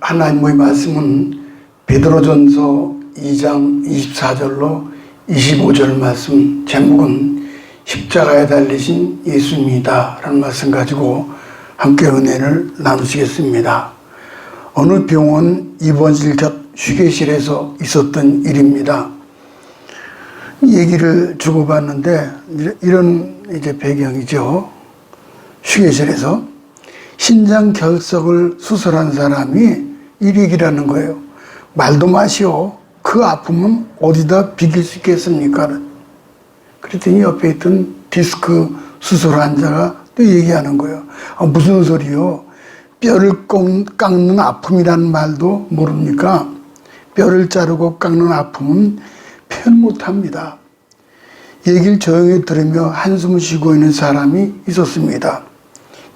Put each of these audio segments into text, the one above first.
하나님의 말씀은 베드로전서 2장 24절로 25절 말씀, 제목은 십자가에 달리신 예수입니다 라는 말씀 가지고 함께 은혜를 나누시겠습니다. 어느 병원 입원실 곁 휴게실에서 있었던 일입니다. 얘기를 주고받는데 이런 이제 배경이죠. 휴게실에서 신장 결석을 수술한 사람이 이 얘기라는 거예요. 말도 마시오. 그 아픔은 어디다 비길 수 있겠습니까? 그랬더니 옆에 있던 디스크 수술 환자가 또 얘기하는 거예요. 무슨 소리요? 뼈를 깎는 아픔이라는 말도 모릅니까? 뼈를 자르고 깎는 아픔은 표현 못합니다. 얘기를 조용히 들으며 한숨을 쉬고 있는 사람이 있었습니다.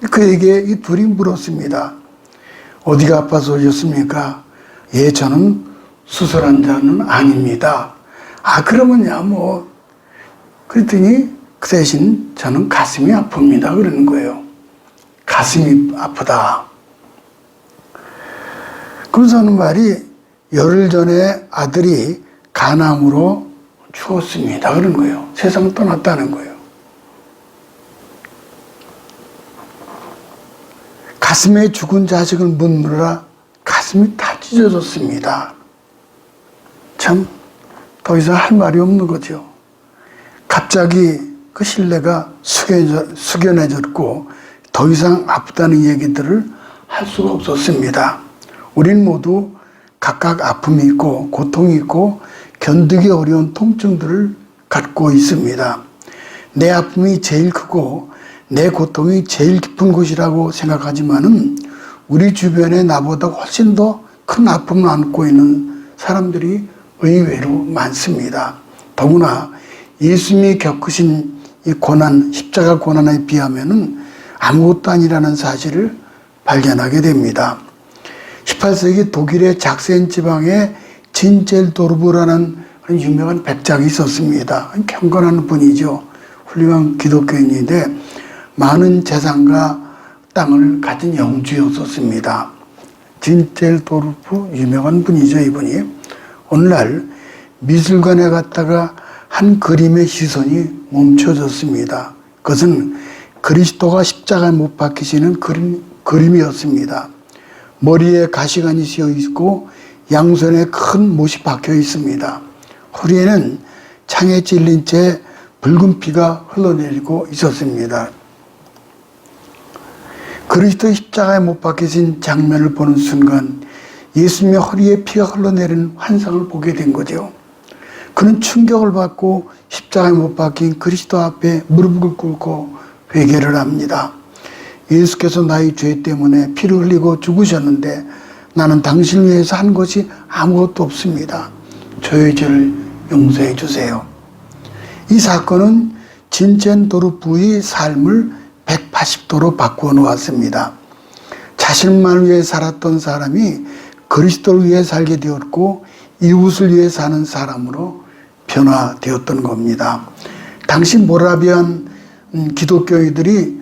그에게 이 둘이 물었습니다. 어디가 아파서 오셨습니까? 예, 저는 수술 환자는 아닙니다. 그러면야 뭐. 그랬더니 그 대신 저는 가슴이 아픕니다. 그러는 거예요. 가슴이 아프다. 그러면서 하는 말이 열흘 전에 아들이 간암으로 죽었습니다. 그런 거예요. 세상을 떠났다는 거예요. 가슴에 죽은 자식을 묻느라 가슴이 다 찢어졌습니다. 참, 더 이상 할 말이 없는 거죠. 갑자기 그 신뢰가 숙연해졌고 더 이상 아프다는 얘기들을 할 수가 없었습니다. 우린 모두 각각 아픔이 있고 고통이 있고 견디기 어려운 통증들을 갖고 있습니다. 내 아픔이 제일 크고 내 고통이 제일 깊은 곳이라고 생각하지만은 우리 주변에 나보다 훨씬 더 큰 아픔을 안고 있는 사람들이 의외로 많습니다. 더구나 예수님이 겪으신 이 고난, 십자가 고난에 비하면은 아무것도 아니라는 사실을 발견하게 됩니다. 18세기 독일의 작센 지방에 진젤도르프라는 유명한 백작이 있었습니다. 경건한 분이죠. 훌륭한 기독교인인데 많은 재산과 땅을 가진 영주였었습니다. 진젤도르프 유명한 분이죠, 이분이. 오늘날 미술관에 갔다가 한 그림의 시선이 멈춰졌습니다. 그것은 그리스도가 십자가에 못 박히시는 그림이었습니다. 머리에 가시관이 씌어 있고 양손에 큰 못이 박혀 있습니다. 허리에는 창에 찔린 채 붉은 피가 흘러내리고 있었습니다. 그리스도 십자가에 못 박히신 장면을 보는 순간 예수님의 허리에 피가 흘러내리는 환상을 보게 된 거죠. 그는 충격을 받고 십자가에 못 박힌 그리스도 앞에 무릎을 꿇고 회개를 합니다. 예수께서 나의 죄 때문에 피를 흘리고 죽으셨는데 나는 당신을 위해서 한 것이 아무것도 없습니다. 저의 죄를 용서해 주세요. 이 사건은 진첸도르프의 삶을 180도로 바꾸어 놓았습니다. 자신만을 위해 살았던 사람이 그리스도를 위해 살게 되었고 이웃을 위해 사는 사람으로 변화되었던 겁니다. 당시 모라비안 기독교인들이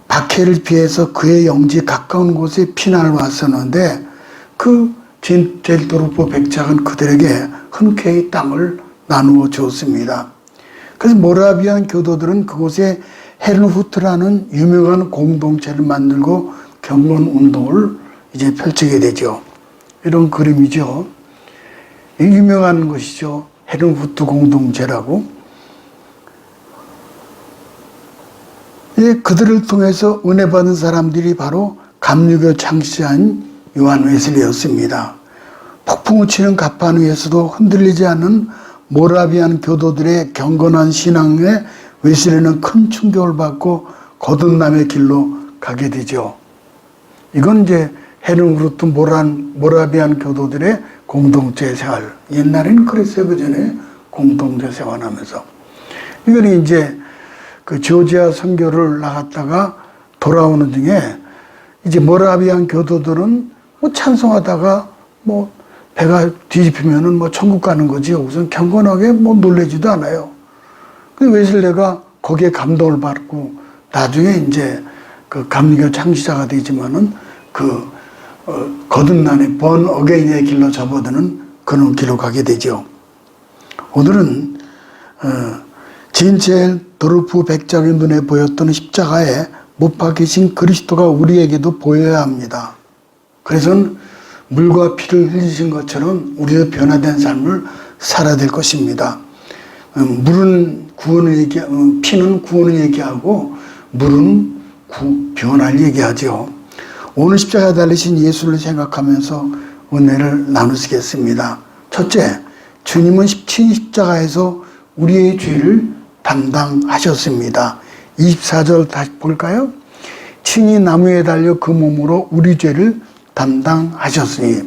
박해를 피해서 그의 영지 가까운 곳에 피난을 왔었는데 그 진젤도르프 백작은 그들에게 흔쾌히 땅을 나누어 주었습니다. 그래서 모라비안 교도들은 그곳에 헤른후트라는 유명한 공동체를 만들고 경건 운동을 이제 펼치게 되죠. 이런 그림이죠. 유명한 것이죠. 헤른후트 공동체라고. 그들을 통해서 은혜 받은 사람들이 바로 감리교 창시자인 요한 웨슬리였습니다. 폭풍을 치는 가판 위에서도 흔들리지 않는 모라비안 교도들의 경건한 신앙에 웨슬리는 큰 충격을 받고 거듭남의 길로 가게 되죠. 이건 이제 헤른후트 모라비안 교도들의 공동체 생활. 옛날에는 그랬어요. 그 전에 공동체 생활하면서. 이건 이제 그 조지아 선교를 나갔다가 돌아오는 중에 이제 모라비안 교도들은 뭐 찬송하다가 뭐 배가 뒤집히면은 뭐 천국 가는 거지. 우선 경건하게 뭐 놀래지도 않아요. 근데 웨슬리가 거기에 감동을 받고 나중에 이제 그 감리교 창시자가 되지만은 그 거듭남의 번 어게인의 길로 접어드는 그런 길로 가게 되죠. 오늘은 진체엘 도르프 백작의 눈에 보였던 십자가에 못 박히신 그리스도가 우리에게도 보여야 합니다. 그래서 물과 피를 흘리신 것처럼 우리의 변화된 삶을 살아야 될 것입니다. 물은 구원을 피는 구원을 얘기하고 물은 변화를 얘기하죠. 오늘 십자가에 달리신 예수를 생각하면서 은혜를 나누시겠습니다. 첫째, 주님은 십자가에서 우리의 죄를 담당하셨습니다. 24절 다시 볼까요? 친히 나무에 달려 그 몸으로 우리 죄를 담당하셨으니,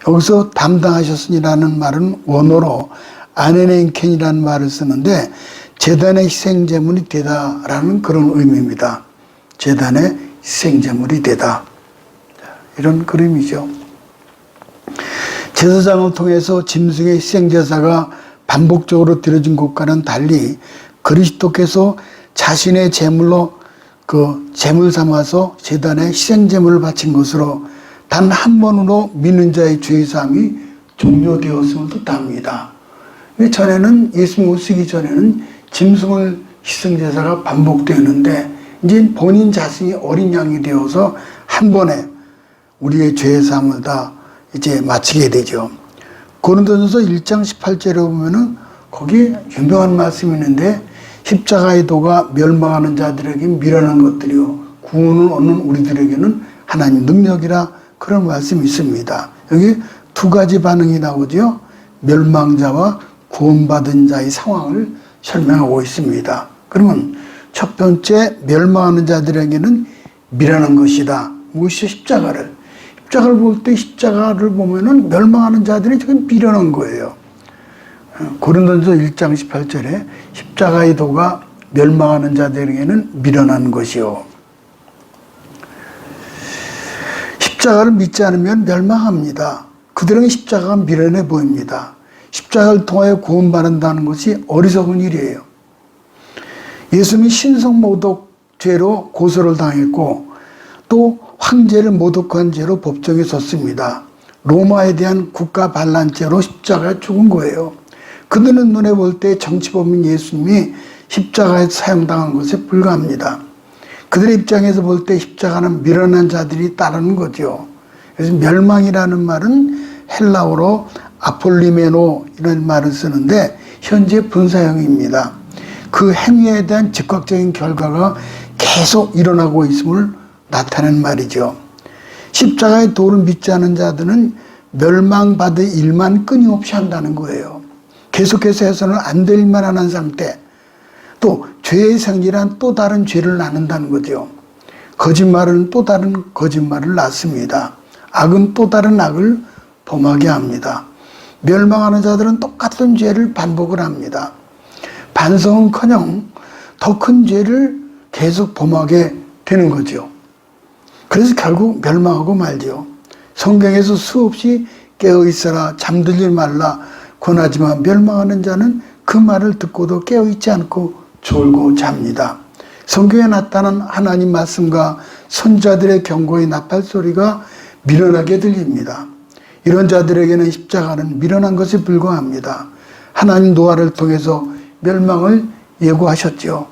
여기서 담당하셨으니라는 말은 원어로 아네넨켄이라는 말을 쓰는데 제단의 희생제물이 되다라는 그런 의미입니다. 제단의 희생제물이 되다, 이런 그림이죠. 제사장을 통해서 짐승의 희생제사가 반복적으로 드려진 것과는 달리 그리스도께서 자신의 제물로 제물 삼아서 제단에 희생제물을 바친 것으로 단 한 번으로 믿는 자의 죄사함이 종료되었음을 뜻합니다. 전에는 예수 오시기 전에는 짐승을 희생제사가 반복되었는데 이제 본인 자신이 어린 양이 되어서 한 번에 우리의 죄사함을 다 이제 마치게 되죠. 고린도전서 1장 18절에 보면은 거기 유명한 말씀이 있는데 십자가의 도가 멸망하는 자들에게 미련한 것들이요 구원을 얻는 우리들에게는 하나님 능력이라, 그런 말씀이 있습니다. 여기 두 가지 반응이 나오죠. 멸망자와 구원받은 자의 상황을 설명하고 있습니다. 그러면 첫 번째, 멸망하는 자들에게는 미련한 것이다. 무엇이 십자가를 볼 때 십자가를 보면은 멸망하는 자들이 지금 미련한 거예요. 고린도전서 1장 18절에 십자가의 도가 멸망하는 자들에게는 미련한 것이요. 십자가를 믿지 않으면 멸망합니다. 그들에게 십자가가 미련해 보입니다. 십자가를 통하여 구원받는다는 것이 어리석은 일이에요. 예수님이 신성모독죄로 고소를 당했고 또 황제를 모독한 죄로 법정에 섰습니다. 로마에 대한 국가 반란죄로 십자가에 죽은 거예요. 그들은 눈에 볼 때 정치범인 예수님이 십자가에 사용당한 것에 불과합니다. 그들의 입장에서 볼 때 십자가는 미련한 자들이 따르는 거죠. 그래서 멸망이라는 말은 헬라어로 아폴리메노 이런 말을 쓰는데 현재 분사형입니다. 그 행위에 대한 즉각적인 결과가 계속 일어나고 있음을 나타낸 말이죠. 십자가의 도를 믿지 않은 자들은 멸망받을 일만 끊임없이 한다는 거예요. 계속해서 해서는 안 될 일만 하는 상태, 또 죄의 생기란 또 다른 죄를 낳는다는 거죠. 거짓말은 또 다른 거짓말을 낳습니다. 악은 또 다른 악을 범하게 합니다. 멸망하는 자들은 똑같은 죄를 반복을 합니다. 반성은커녕 더 큰 죄를 계속 범하게 되는 거죠. 그래서 결국 멸망하고 말죠. 성경에서 수없이 깨어있어라, 잠들지 말라 권하지만 멸망하는 자는 그 말을 듣고도 깨어있지 않고 졸고 잡니다. 성경에 나타난 하나님 말씀과 선자들의 경고의 나팔소리가 미련하게 들립니다. 이런 자들에게는 십자가는 미련한 것에 불과합니다. 하나님 노아를 통해서 멸망을 예고하셨죠.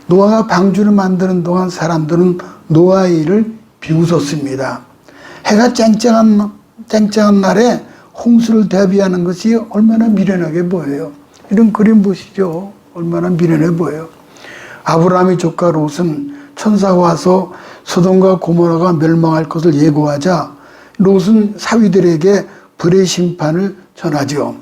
노아가 방주를 만드는 동안 사람들은 노아의 일을 비웃었습니다. 해가 쨍쨍한 날에 홍수를 대비하는 것이 얼마나 미련하게 보여요. 이런 그림 보시죠. 얼마나 미련해 보여요. 아브라함의 조카 롯은 천사가 와서 소돔과 고모라가 멸망할 것을 예고하자 롯은 사위들에게 불의 심판을 전하죠.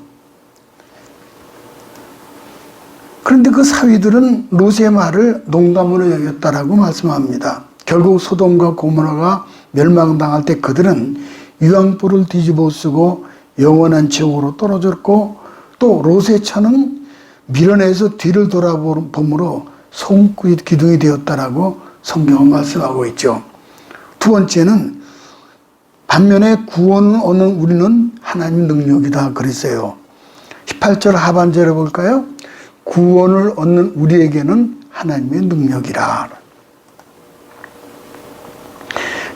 그런데 그 사위들은 롯의 말을 농담으로 여겼다라고 말씀합니다. 결국 소돔과 고모라가 멸망당할 때 그들은 유황불을 뒤집어 쓰고 영원한 지옥으로 떨어졌고, 또 롯의 처는 미련해서 뒤를 돌아봄으로 손기둥이 되었다라고 성경은 말씀하고 있죠. 두 번째는 반면에 구원을 얻는 우리는 하나님 능력이다 그랬어요. 18절 하반절에 볼까요? 구원을 얻는 우리에게는 하나님의 능력이라.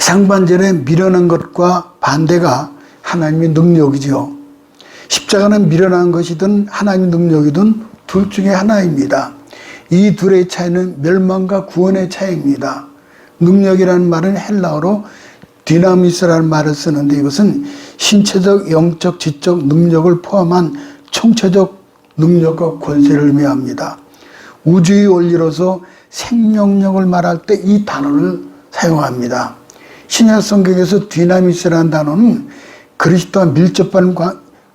상반절에 미련한 것과 반대가 하나님의 능력이죠. 십자가는 미련한 것이든 하나님의 능력이든 둘 중에 하나입니다. 이 둘의 차이는 멸망과 구원의 차이입니다. 능력이라는 말은 헬라어로 디나미스라는 말을 쓰는데 이것은 신체적, 영적, 지적 능력을 포함한 총체적 능력과 권세를 의미합니다. 우주의 원리로서 생명력을 말할 때 이 단어를 사용합니다. 신약 성경에서 디나미스라는 단어는 그리스도와 밀접한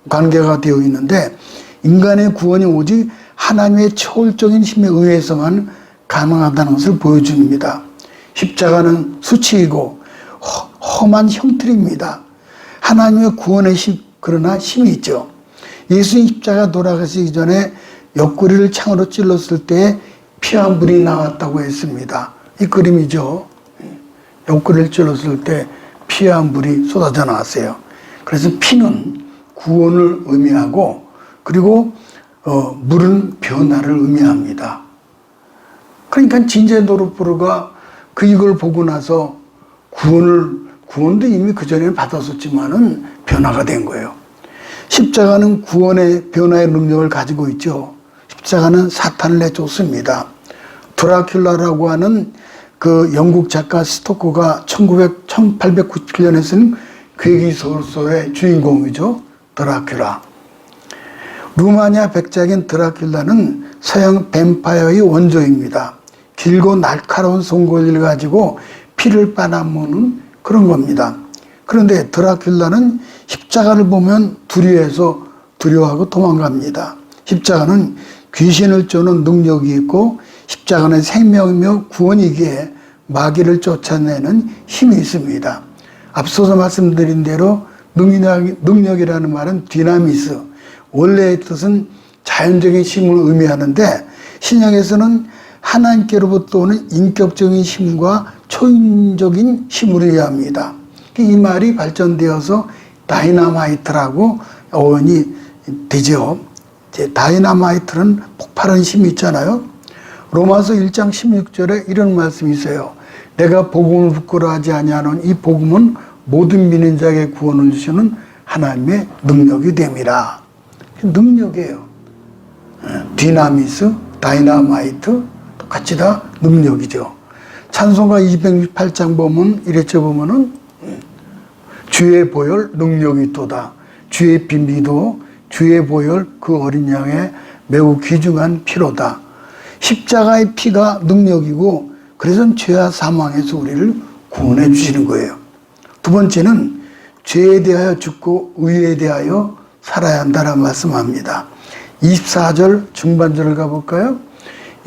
관계가 되어 있는데 인간의 구원이 오직 하나님의 초월적인 힘에 의해서만 가능하다는 것을 보여줍니다. 십자가는 수치이고 험한 형틀입니다. 하나님의 구원의 힘, 그러나 힘이 있죠. 예수님 십자가 돌아가시기 전에 옆구리를 창으로 찔렀을 때 피와 물이 나왔다고 했습니다. 이 그림이죠. 옆구리를 찔렀을 때 피와 물이 쏟아져 나왔어요. 그래서 피는 구원을 의미하고 그리고 물은 변화를 의미합니다. 그러니까 진제노르푸르가 이걸 보고 나서 구원도 이미 그전에는 받았었지만은 변화가 된 거예요. 십자가는 구원의 변화의 능력을 가지고 있죠. 십자가는 사탄을 내쫓습니다. 드라큘라라고 하는 그 영국 작가 스토커가 1897년에 쓴 괴기소설의 주인공이죠. 드라큘라. 루마니아 백작인 드라큘라는 서양 뱀파이어의 원조입니다. 길고 날카로운 송곳니를 가지고 피를 빨아먹는 그런 겁니다. 그런데 드라큘라는 십자가를 보면 두려워하고 도망갑니다. 십자가는 귀신을 쫓는 능력이 있고 십자가는 생명이며 구원이기에 마귀를 쫓아내는 힘이 있습니다. 앞서서 말씀드린 대로 능력이라는 말은 디나미스, 원래의 뜻은 자연적인 힘을 의미하는데 신약에서는 하나님께로부터 오는 인격적인 힘과 초인적인 힘을 의미합니다. 이 말이 발전되어서 다이나마이트라고 어원이 되죠. 다이나마이트는 폭발하는 힘이 있잖아요. 로마서 1장 16절에 이런 말씀이 있어요. 내가 복음을 부끄러워하지 아니하노니 이 복음은 모든 믿는 자에게 구원을 주시는 하나님의 능력이 됨이라. 능력이에요. 디나미스, 다이나마이트 똑같이 다 능력이죠. 찬송가 268장 보면 이랬죠. 보면은 주의 보혈 능력이 있도다. 주의 빈비도 주의 보혈 그 어린 양의 매우 귀중한 피로다. 십자가의 피가 능력이고 그래서 죄와 사망에서 우리를 구원해 주시는 거예요. 두 번째는 죄에 대하여 죽고 의에 대하여 살아야 한다는 말씀합니다. 24절 중반절을 가볼까요?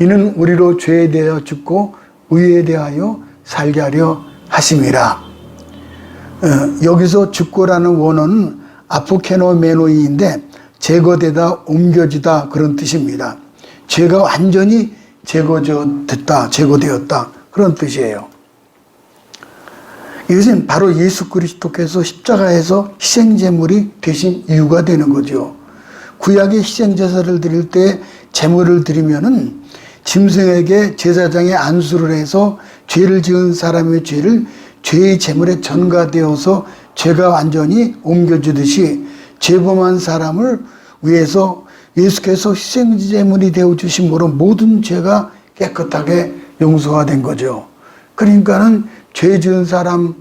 이는 우리로 죄에 대하여 죽고 의에 대하여 살게 하려 하심이라. 여기서 죽고라는 원어는 아포케노메노이인데 제거되다, 옮겨지다 그런 뜻입니다. 죄가 완전히 제거되었다 그런 뜻이에요. 이것은 바로 예수 그리스도께서 십자가에서 희생제물이 되신 이유가 되는 거죠. 구약의 희생제사를 드릴 때 제물을 드리면은 짐승에게 제사장이 안수를 해서 죄를 지은 사람의 죄를 죄의 제물에 전가되어서 죄가 완전히 옮겨지듯이 죄범한 사람을 위해서 예수께서 희생제물이 되어주심으로 모든 죄가 깨끗하게 용서가 된 거죠. 그러니까는 죄 지은 사람이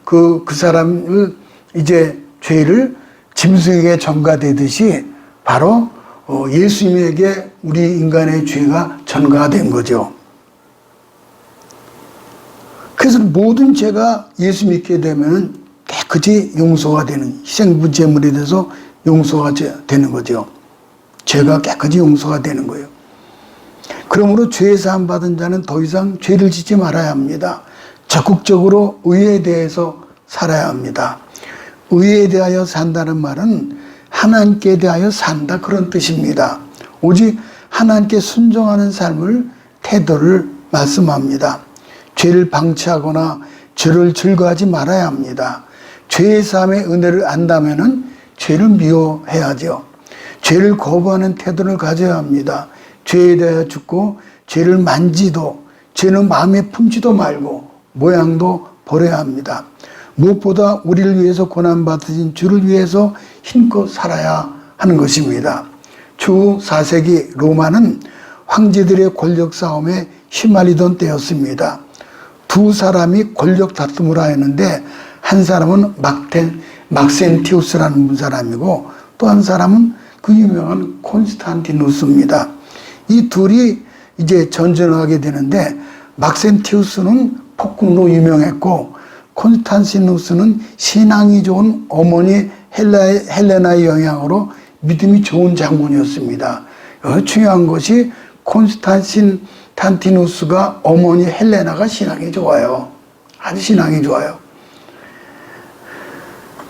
그 사람을 이제 죄를 짐승에게 전가되듯이 바로 예수님에게 우리 인간의 죄가 전가가 된 거죠. 그래서 모든 죄가 예수 믿게 되면 깨끗이 용서가 되는 희생제물이 돼서 용서가 되는 거죠. 죄가 깨끗이 용서가 되는 거예요. 그러므로 죄 사함 받은 자는 더 이상 죄를 짓지 말아야 합니다. 적극적으로 의에 대해서 살아야 합니다. 의에 대하여 산다는 말은 하나님께 대하여 산다 그런 뜻입니다. 오직 하나님께 순종하는 삶을 태도를 말씀합니다. 죄를 방치하거나 죄를 즐거워하지 말아야 합니다. 죄의 삶의 은혜를 안다면은 죄를 미워해야죠. 죄를 거부하는 태도를 가져야 합니다. 죄에 대하여 죽고 죄를 만지도 죄는 마음에 품지도 말고 모양도 버려야 합니다. 무엇보다 우리를 위해서 고난받으신 주를 위해서 힘껏 살아야 하는 것입니다. 주 4세기 로마는 황제들의 권력 싸움에 휘말리던 때였습니다. 두 사람이 권력 다툼을 하였는데 한 사람은 막센티우스라는 사람이고 또 한 사람은 그 유명한 콘스탄티누스입니다. 이 둘이 이제 전쟁을 하게 되는데 막센티우스는 폭군으로 유명했고 콘스탄티누스는 신앙이 좋은 어머니 헬레나의 영향으로 믿음이 좋은 장군이었습니다. 중요한 것이 콘스탄티누스가 어머니 헬레나가 신앙이 좋아요. 아주 신앙이 좋아요.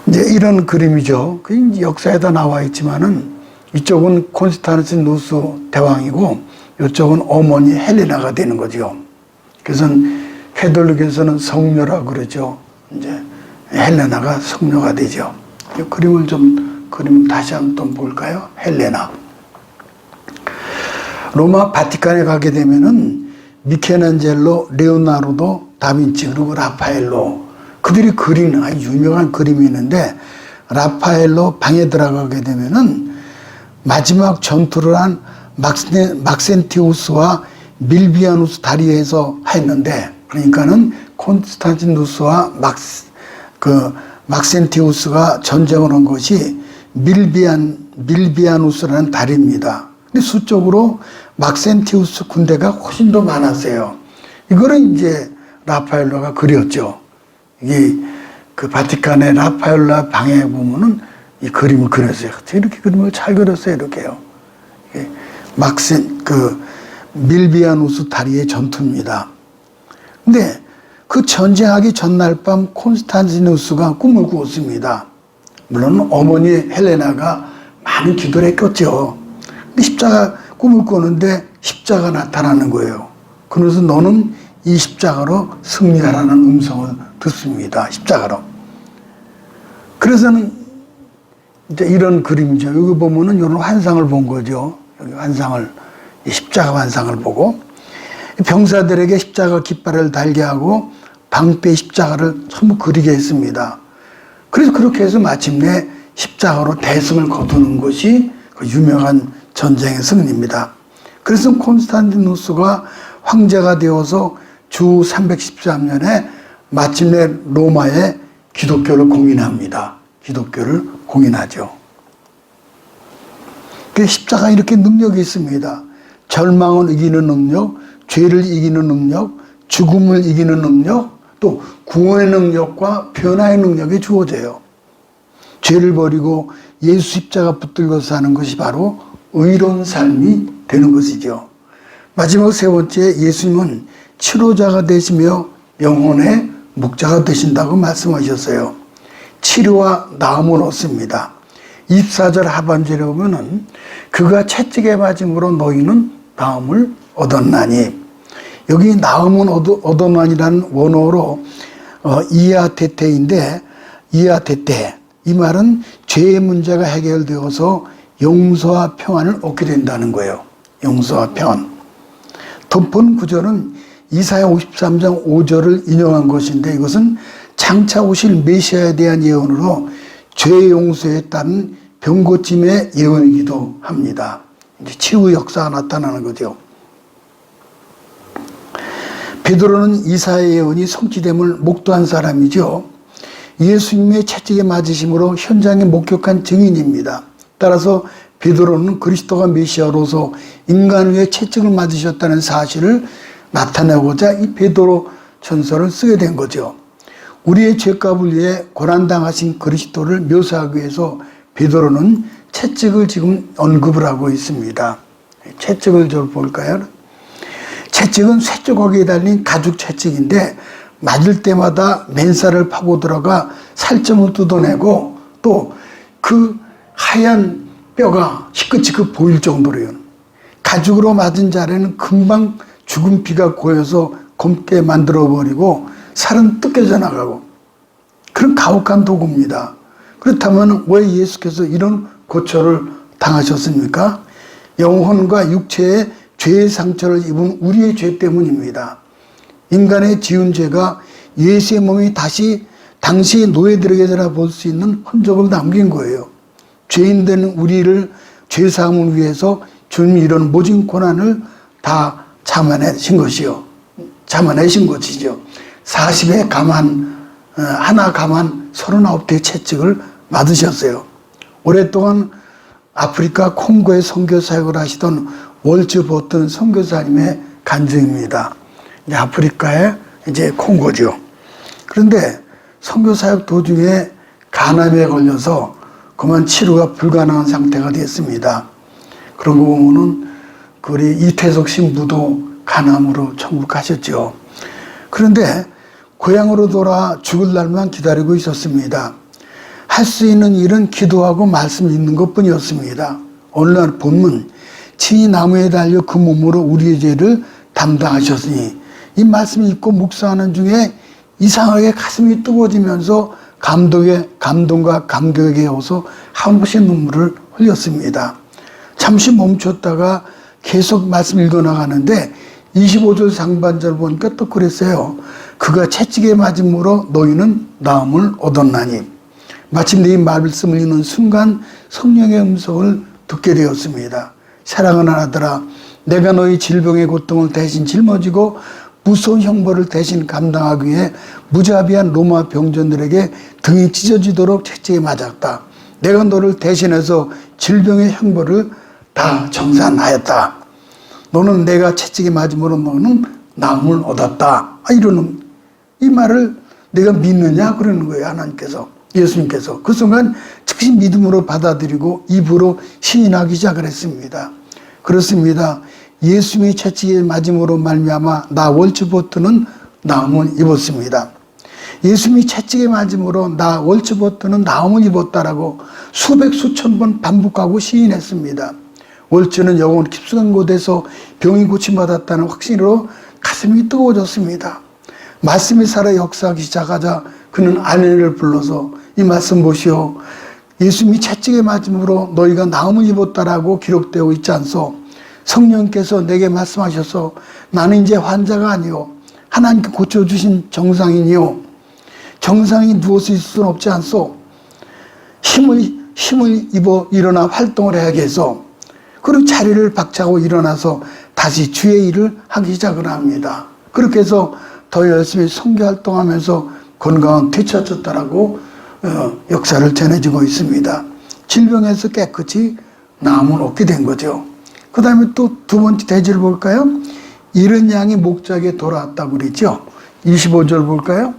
이제 이런 그림이죠. 그 역사에다 나와 있지만은 이쪽은 콘스탄티누스 대왕이고 이쪽은 어머니 헬레나가 되는 거죠. 그래서 캐톨릭에서는 성녀라 그러죠. 이제 헬레나가 성녀가 되죠. 이 그림을 다시 한번 볼까요? 헬레나. 로마 바티칸에 가게 되면은 미켈란젤로, 레오나르도, 다빈치 그리고 라파엘로 그들이 그린 아주 유명한 그림이 있는데 라파엘로 방에 들어가게 되면은 마지막 전투를 한 막센티우스와 밀비아누스 다리에서 했는데 그러니까는 콘스탄티누스와 막센티우스가 전쟁을 한 것이 밀비아누스라는 다리입니다. 근데 수적으로 막센티우스 군대가 훨씬 더 많았어요. 이거는 이제 라파엘로가 그렸죠. 이게 그 바티칸의 라파엘로 방에 보면은 이 그림을 그렸어요. 이렇게 그림을 잘 그렸어요. 이렇게요. 밀비아누스 다리의 전투입니다. 근데 그 전쟁하기 전날 밤 콘스탄티누스가 꿈을 꾸었습니다. 물론 어머니 헬레나가 많은 기도를 했겠죠. 근데 십자가 꿈을 꾸는데 십자가 나타나는 거예요. 그래서 너는 이 십자가로 승리하라는 음성을 듣습니다. 십자가로. 그래서는 이제 이런 그림이죠. 여기 보면은 이런 환상을 본 거죠. 여기 환상을, 십자가 환상을 보고 병사들에게 십자가 깃발을 달게 하고 방패 십자가를 전부 그리게 했습니다. 그래서 그렇게 해서 마침내 십자가로 대승을 거두는 것이 그 유명한 전쟁의 승리입니다. 그래서 콘스탄티누스가 황제가 되어서 주 313년에 마침내 로마에 기독교를 공인합니다. 기독교를 공인하죠. 그 십자가 이렇게 능력이 있습니다. 절망을 이기는 능력, 죄를 이기는 능력, 죽음을 이기는 능력, 또 구원의 능력과 변화의 능력이 주어져요. 죄를 버리고 예수 십자가 붙들고 사는 것이 바로 의로운 삶이 되는 것이죠. 마지막 세 번째, 예수님은 치료자가 되시며 영혼의 목자가 되신다고 말씀하셨어요. 치료와 나음을 얻습니다. 24절 하반절에 보면은 그가 채찍에 맞음으로 너희는 나음을 얻었나니, 여기 나음은 얻었나니라는 원어로 이아테테인데, 이아테테, 이 말은 죄의 문제가 해결되어서 용서와 평안을 얻게 된다는 거예요. 용서와 평안. 덮은 구절은 이사야 53장 5절을 인용한 것인데, 이것은 장차 오실 메시아에 대한 예언으로 죄의 용서에 따른 병고침의 예언이기도 합니다. 이제 치유 역사가 나타나는 거죠. 베드로는 이사야의 예언이 성취됨을 목도한 사람이죠. 예수님의 채찍에 맞으심으로 현장에 목격한 증인입니다. 따라서 베드로는 그리스도가 메시아로서 인간 위에 채찍을 맞으셨다는 사실을 나타내고자 이 베드로 전서를 쓰게 된 거죠. 우리의 죄값을 위해 고난당하신 그리스도를 묘사하기 위해서 베드로는 채찍을 지금 언급을 하고 있습니다. 채찍을 좀 볼까요? 채찍은 쇠조각에 달린 가죽 채찍인데 맞을 때마다 맨살을 파고 들어가 살점을 뜯어내고 또 그 하얀 뼈가 희끗희끗 보일 정도로요. 가죽으로 맞은 자리는 금방 죽은 피가 고여서 검게 만들어버리고 살은 뜯겨져 나가고 그런 가혹한 도구입니다. 그렇다면 왜 예수께서 이런 고초를 당하셨습니까? 영혼과 육체의 죄의 상처를 입은 우리의 죄 때문입니다. 인간의 지은 죄가 예수의 몸이 다시 당시 노예들에게 돌아볼 수 있는 흔적을 남긴 거예요. 죄인된 우리를 죄사함을 위해서 주님이 이런 모진 고난을 다 참아내신 것이요. 참아내신 것이죠. 40에 하나 감한 39대의 채찍을 맞으셨어요. 오랫동안 아프리카 콩고에 선교사역을 하시던 월츠 버튼 선교사님의 간증입니다. 이제 아프리카의 이제 콩고죠. 그런데 선교사역 도중에 간암에 걸려서 그만 치료가 불가능한 상태가 됐습니다. 그런 거 보면은 우리 이태석 신부도 간암으로 천국 가셨죠. 그런데 고향으로 돌아 죽을 날만 기다리고 있었습니다. 할 수 있는 일은 기도하고 말씀 읽는 것뿐이었습니다. 어느 날 본문 친히 나무에 달려 그 몸으로 우리의 죄를 담당하셨으니 이 말씀을 읽고 묵상하는 중에 이상하게 가슴이 뜨거워지면서 감동과 감격에 어서 한 번씩 눈물을 흘렸습니다. 잠시 멈췄다가 계속 말씀 읽어나가는데 25절 상반절 보니까 또 그랬어요. 그가 채찍에 맞음으로 너희는 나음을 얻었나니. 마침내 이 말씀을 읽는 순간 성령의 음성을 듣게 되었습니다. 사랑하는 아들아, 내가 너희 질병의 고통을 대신 짊어지고 무서운 형벌을 대신 감당하기 위해 무자비한 로마 병전들에게 등이 찢어지도록 채찍에 맞았다. 내가 너를 대신해서 질병의 형벌을 다 정산하였다. 너는 내가 채찍에 맞음으로 너는 나음을 얻었다. 이러는 이 말을 내가 믿느냐 그러는 거예요. 하나님께서, 예수님께서. 그 순간 즉시 믿음으로 받아들이고 입으로 시인하기 시작을 했습니다. 그렇습니다. 예수님이 채찍에 맞음으로 말미암아 나 월츠버트는 나음을 입었습니다. 예수님이 채찍에 맞음으로 나 월츠버트는 나음을 입었다라고 수백 수천 번 반복하고 시인했습니다. 월츠는 영혼 깊숙한 곳에서 병이 고침받았다는 확신으로 가슴이 뜨거워졌습니다. 말씀이 살아 역사하기 시작하자 그는 아내를 불러서 이 말씀 보시오. 예수님이 채찍에 맞음으로 너희가 나음을 입었다라고 기록되어 있지 않소. 성령께서 내게 말씀하셔서 나는 이제 환자가 아니오. 하나님께 고쳐주신 정상인이오. 정상이 누워서 있을 수는 없지 않소. 힘을 입어 일어나 활동을 해야겠소. 그리고 자리를 박차고 일어나서 다시 주의 일을 하기 시작을 합니다. 그렇게 해서 더 열심히 선교 활동하면서 건강은 되찾았다라고 역사를 전해지고 있습니다. 질병에서 깨끗이 나음을 얻게 된 거죠. 그 다음에 또 두 번째 대지를 볼까요? 이른 양이 목자에게 돌아왔다고 그랬죠. 25절 볼까요?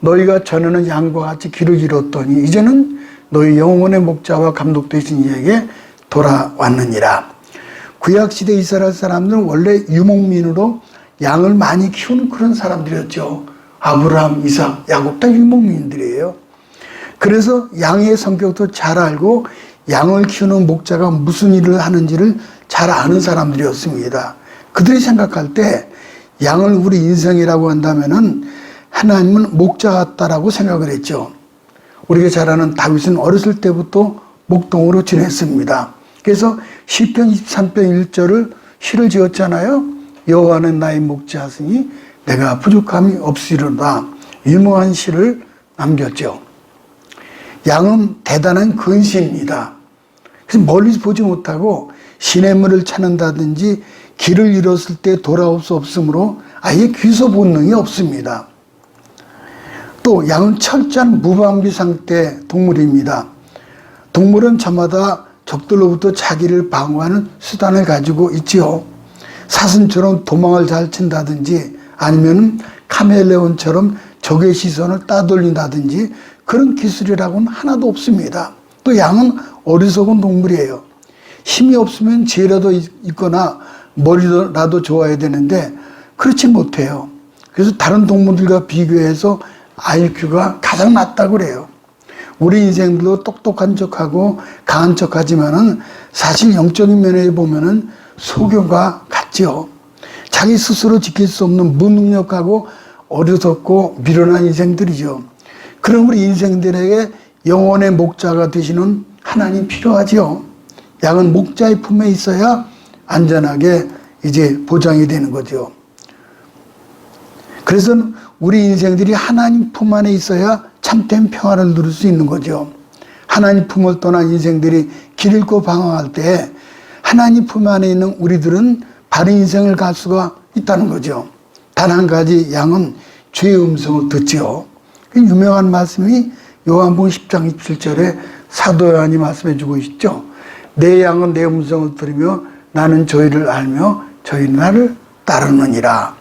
너희가 전에는 양과 같이 길을 잃었더니 이제는 너희 영혼의 목자와 감독 되신 이에게 돌아왔느니라. 구약시대 이스라엘 사람들은 원래 유목민으로 양을 많이 키우는 그런 사람들이었죠. 아브라함, 이삭, 야곱 다 유목민들이에요. 그래서 양의 성격도 잘 알고 양을 키우는 목자가 무슨 일을 하는지를 잘 아는 사람들이었습니다. 그들이 생각할 때 양을 우리 인생이라고 한다면은 하나님은 목자 같다라고 생각을 했죠. 우리가 잘 아는 다윗은 어렸을 때부터 목동으로 지냈습니다. 그래서 시편 23편 1절을 시를 지었잖아요. 여호와는 나의 목자시니 내가 부족함이 없으리로다. 유명한 시를 남겼죠. 양은 대단한 근시입니다. 그래서 멀리 보지 못하고 시냇물을 찾는다든지 길을 잃었을 때 돌아올 수 없으므로 아예 귀소 본능이 없습니다. 또 양은 철저한 무방비 상태 동물입니다. 동물은 저마다 적들로부터 자기를 방어하는 수단을 가지고 있지요. 사슴처럼 도망을 잘 친다든지 아니면 카멜레온처럼 적의 시선을 따돌린다든지 그런 기술이라고는 하나도 없습니다. 또 양은 어리석은 동물이에요. 힘이 없으면 지혜라도 있거나 머리라도 좋아야 되는데 그렇지 못해요. 그래서 다른 동물들과 비교해서 IQ가 가장 낮다고 그래요. 우리 인생들도 똑똑한 척하고 강한 척하지만은 사실 영적인 면에 보면은 소경과 같죠. 자기 스스로 지킬 수 없는 무능력하고 어리석고 미련한 인생들이죠. 그런 우리 인생들에게 영혼의 목자가 되시는 하나님 필요하죠. 양은 목자의 품에 있어야 안전하게 이제 보장이 되는 거죠. 그래서 우리 인생들이 하나님 품 안에 있어야 참된 평화를 누릴 수 있는 거죠. 하나님 품을 떠난 인생들이 길 잃고 방황할 때 하나님 품 안에 있는 우리들은 바른 인생을 갈 수가 있다는 거죠. 단 한 가지, 양은 주의 음성을 듣지요. 유명한 말씀이 요한복음 10장 27절에 사도 요한이 말씀해 주고 있죠. 내 양은 내 음성을 들으며 나는 저희를 알며 저희는 나를 따르느니라.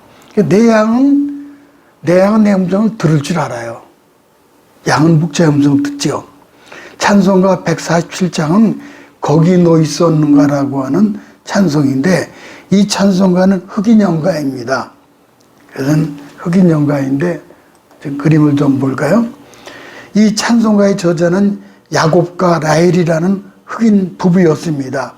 내 양은 내 음성을 들을 줄 알아요. 양은 목자의 음성을 듣지요. 찬송가 147장은 거기 너 있었는가라고 하는 찬송인데, 이 찬송가는 흑인 연가입니다. 그래서 흑인 연가인데 그림을 좀 볼까요? 이 찬송가의 저자는 야곱과 라헬이라는 흑인 부부였습니다.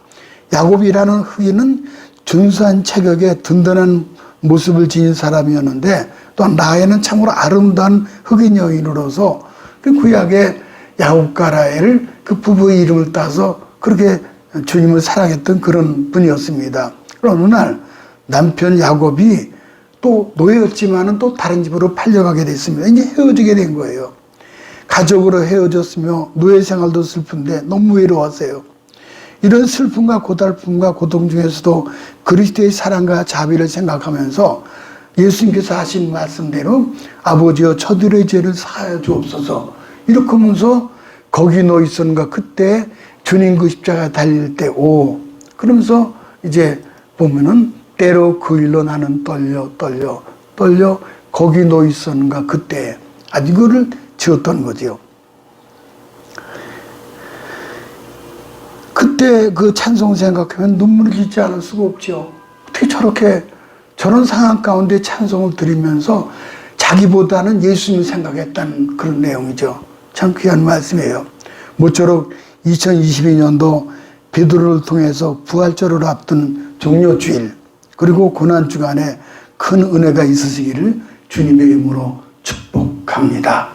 야곱이라는 흑인은 준수한 체격에 든든한 모습을 지닌 사람이었는데, 또 라헬은 참으로 아름다운 흑인 여인으로서 그 구약의 야곱과 라헬을 그 부부의 이름을 따서 그렇게 주님을 사랑했던 그런 분이었습니다. 어느 날 남편 야곱이 또 노예였지만은 또 다른 집으로 팔려가게 됐습니다. 이제 헤어지게 된 거예요. 가족으로 헤어졌으며 노예 생활도 슬픈데 너무 외로웠어요. 이런 슬픔과 고달픔과 고통 중에서도 그리스도의 사랑과 자비를 생각하면서 예수님께서 하신 말씀대로 아버지여 저들의 죄를 사하여 주옵소서, 이렇게 하면서 거기 너 있었는가, 그때 주님 그 십자가 달릴 때 그러면서 이제 보면은 때로 그 일로 나는 떨려 거기 너 있었는가 그때, 이거를 지었던 거죠. 그때 그 찬송 생각하면 눈물을 짓지 않을 수가 없죠. 어떻게 저런 상황 가운데 찬송을 드리면서 자기보다는 예수님을 생각했다는 그런 내용이죠. 참 귀한 말씀이에요. 모쪼록 2022년도 베드로를 통해서 부활절을 앞둔 종료주일, 그리고 고난주간에 큰 은혜가 있으시기를 주님의 이름으로 축복합니다.